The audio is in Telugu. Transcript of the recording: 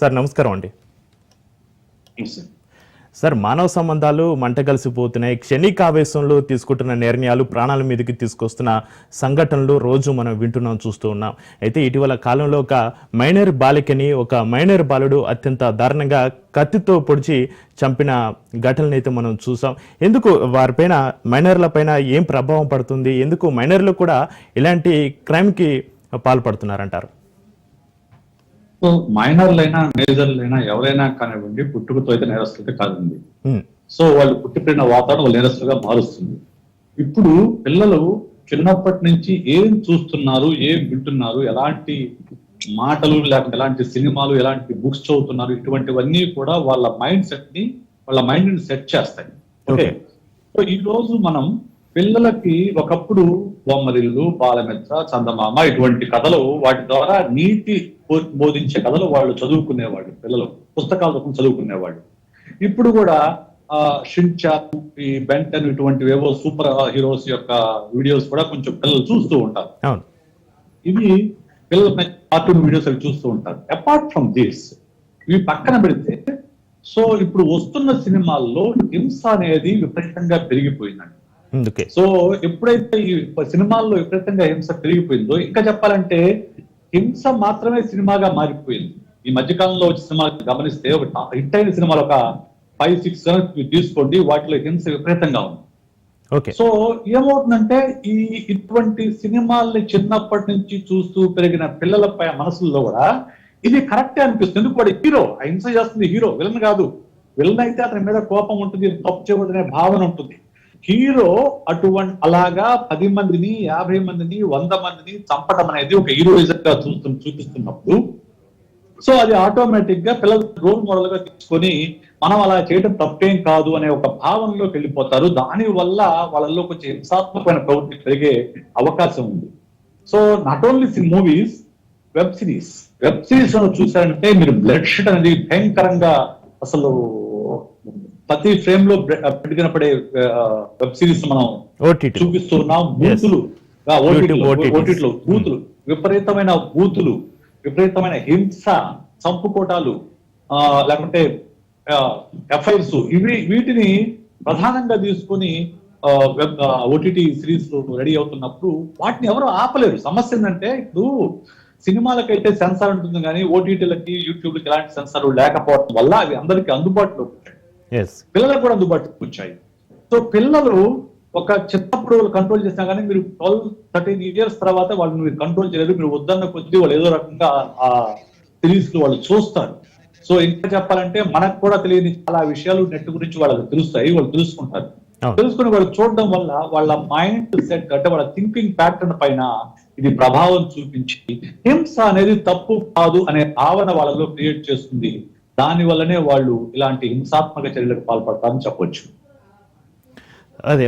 సార్ నమస్కారం అండి. సార్ మానవ సంబంధాలు మంట కలిసిపోతున్నాయి. క్షణికావేశంలో తీసుకుంటున్న నిర్ణయాలు ప్రాణాల మీదకి తీసుకొస్తున్న సంఘటనలు రోజు మనం వింటున్నాం, చూస్తూ ఉన్నాం. అయితే ఇటీవల కాలంలో ఒక మైనర్ బాలికని ఒక మైనర్ బాలుడు అత్యంత దారుణంగా కత్తితో పొడిచి చంపిన ఘటనలు అయితే మనం చూసాం. ఎందుకు వారిపైన మైనర్ల పైన ఏం ప్రభావం పడుతుంది? ఎందుకు మైనర్లు కూడా ఇలాంటి క్రైమ్కి పాల్పడుతున్నారంటారు? సో మైనర్లైనా మేజర్లైనా ఎవరైనా కానివ్వండి, పుట్టుకతో అయితే నేరస్తులైతే కాదండి. సో వాళ్ళు పుట్టిపోయిన వాతావరణం వాళ్ళు నేరస్తులుగా మారుస్తుంది. ఇప్పుడు పిల్లలు చిన్నప్పటి నుంచి ఏం చూస్తున్నారు, ఏం వింటున్నారు, ఎలాంటి మాటలు, లేకపోతే ఎలాంటి సినిమాలు, ఎలాంటి బుక్స్ చదువుతున్నారు, ఇటువంటివన్నీ కూడా వాళ్ళ మైండ్ ని సెట్ చేస్తాయి. ఓకే, సో ఈ రోజు మనం పిల్లలకి ఒకప్పుడు బొమ్మరిల్లు, బాలమిత్ర, చందమామ ఇటువంటి కథలు, వాటి ద్వారా నీతి బోధించే కథలు వాళ్ళు చదువుకునేవాళ్ళు. పిల్లలు పుస్తకాలు చదువుకునేవాళ్ళు. ఇప్పుడు కూడా షిన్చాన్, ఈ బెంటన్ ఇటువంటివేవో సూపర్ హీరోస్ యొక్క వీడియోస్ కూడా కొంచెం పిల్లలు చూస్తూ ఉంటారు. ఇవి పిల్లల కార్టూన్ వీడియోస్ అవి చూస్తూ ఉంటారు. అపార్ట్ ఫ్రమ్ దిస్, ఇవి పక్కన పెడితే, సో ఇప్పుడు వస్తున్న సినిమాల్లో హింస అనేది విపరీతంగా పెరిగిపోయిందండి. సో ఎప్పుడైతే ఈ సినిమాల్లో విపరీతంగా హింస పెరిగిపోయిందో, ఇంకా చెప్పాలంటే హింస మాత్రమే సినిమాగా మారిపోయింది. ఈ మధ్యకాలంలో వచ్చే సినిమాలు గమనిస్తే, ఒక హిట్ అయిన సినిమాలు ఒక 5-6 తీసుకోండి, వాటిలో హింస విపరీతంగా ఉంది. సో ఏమవుతుందంటే, ఇటువంటి సినిమాల్ని చిన్నప్పటి నుంచి చూస్తూ పెరిగిన పిల్లల మనసుల్లో కూడా ఇది కరెక్టే అనిపిస్తుంది. ఎందుకు వాడు హీరో, ఆ హింస చేస్తుంది హీరో, విలన్ కాదు. విలన్ అయితే అతని మీద కోపం ఉంటుంది, తప్పు చేయకూడదనే భావన ఉంటుంది. హీరో అలాగా 10 మందిని, 50 మందిని, 100 మందిని చంపడం అనేది ఒక హీరోయిజం గా చూపిస్తున్నప్పుడు, సో అది ఆటోమేటిక్ గా పిల్లలు రోల్ మోడల్ గా తీసుకొని మనం అలా చేయడం తప్పేం కాదు అనే ఒక భావనలోకి వెళ్ళిపోతారు. దాని వల్ల వాళ్ళలో కొంచెం హింసాత్మకమైన ప్రవృత్తి పెరిగే అవకాశం ఉంది. So not only movies, web series చూసారంటే మీరు బ్లడ్ షెడ్ అనేది భయంకరంగా, అసలు ప్రతి ఫ్రేమ్ లో కనపడే వెబ్ సిరీస్ మనం చూపిస్తున్నాం. ఓటీటీలో బూతులు, విపరీతమైన బూతులు, విపరీతమైన హింస, చంపుకోటాలు, లేకుంటే ఎఫ్ఐఆర్స్, వీటిని ప్రధానంగా తీసుకుని ఓటీటీ సిరీస్ రెడీ అవుతున్నప్పుడు వాటిని ఎవరు ఆపలేరు. సమస్య ఏంటంటే, ఇప్పుడు సినిమాలకైతే సెన్సార్ ఉంటుంది, కానీ ఓటీటీలకి, యూట్యూబ్లకి ఎలాంటి సెన్సార్ లేకపోవడం వల్ల అవి అందరికీ అందుబాటులో ఉంటాయి, పిల్లలకు కూడా అందుబాటులోకి వచ్చాయి. సో పిల్లలు ఒక చిన్నప్పుడు కంట్రోల్ చేసినా కానీ మీరు 12-13 years తర్వాత వాళ్ళని మీరు కంట్రోల్ చేయలేరు. మీరు వద్దన్న కొద్దీ వాళ్ళు ఏదో రకంగా ఆ సిరీస్ లో వాళ్ళు చూస్తారు. సో ఇంకా చెప్పాలంటే, మనకు కూడా తెలియని చాలా విషయాలు నెట్ గురించి వాళ్ళకి తెలుస్తాయి, వాళ్ళు తెలుసుకుంటారు. తెలుసుకుని వాళ్ళు చూడడం వల్ల వాళ్ళ మైండ్ సెట్, అంటే వాళ్ళ థింకింగ్ ప్యాటర్న్ పైన ఇది ప్రభావం చూపించి హింస అనేది తప్పు కాదు అనే భావన వాళ్ళలో క్రియేట్ చేస్తుంది. దాని వల్లనే వాళ్ళు ఇలాంటి హింసాత్మక చర్యలకు పాల్పడతారని చెప్పొచ్చు. అదే